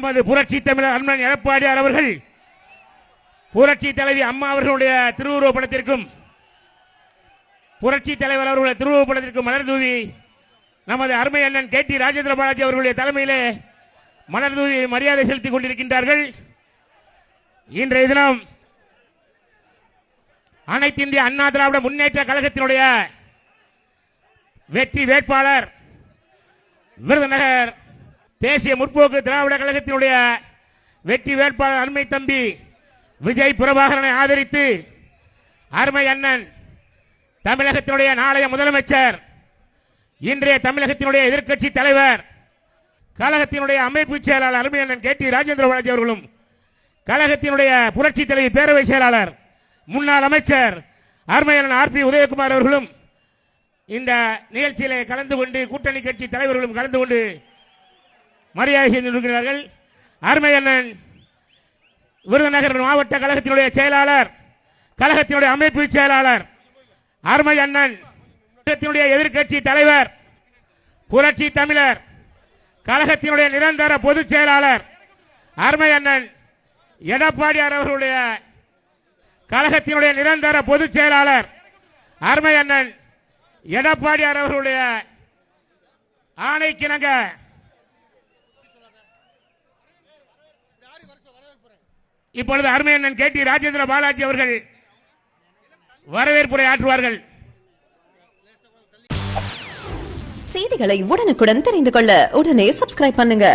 நமது புரட்சி தமிழர் அண்ணன் எடப்பாடியார் அவர்கள் புரட்சி தலைவி அம்மா அவர்களுடைய திருவுருவ படத்திற்கும் புரட்சி தலைவர் அவர்களுடைய திருவுருவ படத்திற்கும் மலர் தூவி நமது அருமை அண்ணன் KT ராஜேந்திர பாலாஜி அவர்களுடைய தலைமையிலே மலர் தூவி மரியாதை செலுத்திக் கொண்டிருக்கின்றார்கள். இன்றைய தினம் அனைத்து இந்திய அண்ணா திராவிட முன்னேற்ற கழகத்தினுடைய வெற்றி வேட்பாளர் விருதுநகர் தேசிய முற்போக்கு திராவிட கழகத்தினுடைய வெற்றி வேட்பாளர் அருமை தம்பி விஜய் பிரபாகரனை ஆதரித்து அருமை அண்ணன் தமிழகத்தினுடைய நாளைய முதலமைச்சர், இன்றைய தமிழகத்தினுடைய எதிர்க்கட்சி தலைவர், கழகத்தினுடைய அமைப்பு செயலாளர் அருமை அண்ணன் KT ராஜேந்திர பாலாஜி அவர்களும், கழகத்தினுடைய புரட்சி தலைவி பேரவை செயலாளர் முன்னாள் அமைச்சர் அருமை அண்ணன் RP உதயகுமார் அவர்களும் இந்த நிகழ்ச்சியிலே கலந்து கொண்டு கூட்டணி கட்சி தலைவர்களும் கலந்து கொண்டு மரியாதை செய்திருக்கிறார்கள். அருமை அண்ணன் விருதுநகர் மாவட்ட கழகத்தினுடைய செயலாளர், கழகத்தினுடைய அமைப்பு செயலாளர் அருமை அண்ணன் கழகத்தினுடைய எதிர்க்கட்சி தலைவர், புரட்சி தமிழர் கழகத்தினுடைய நிரந்தர பொதுச் செயலாளர் அருமை அண்ணன் எடப்பாடியார் அவர்களுடைய கழகத்தினுடைய நிரந்தர பொதுச் செயலாளர் அருமை அண்ணன் எடப்பாடியார் அவர்களுடைய ஆணைக்கிணங்க இப்பொழுது அருமை அண்ணன் KT ராஜேந்திர பாலாஜி அவர்கள் வரவேற்புரை ஆற்றுவார்கள். செய்திகளை உடனுக்குடன் தெரிந்து கொள்ள உடனே சப்ஸ்கிரைப் பண்ணுங்க.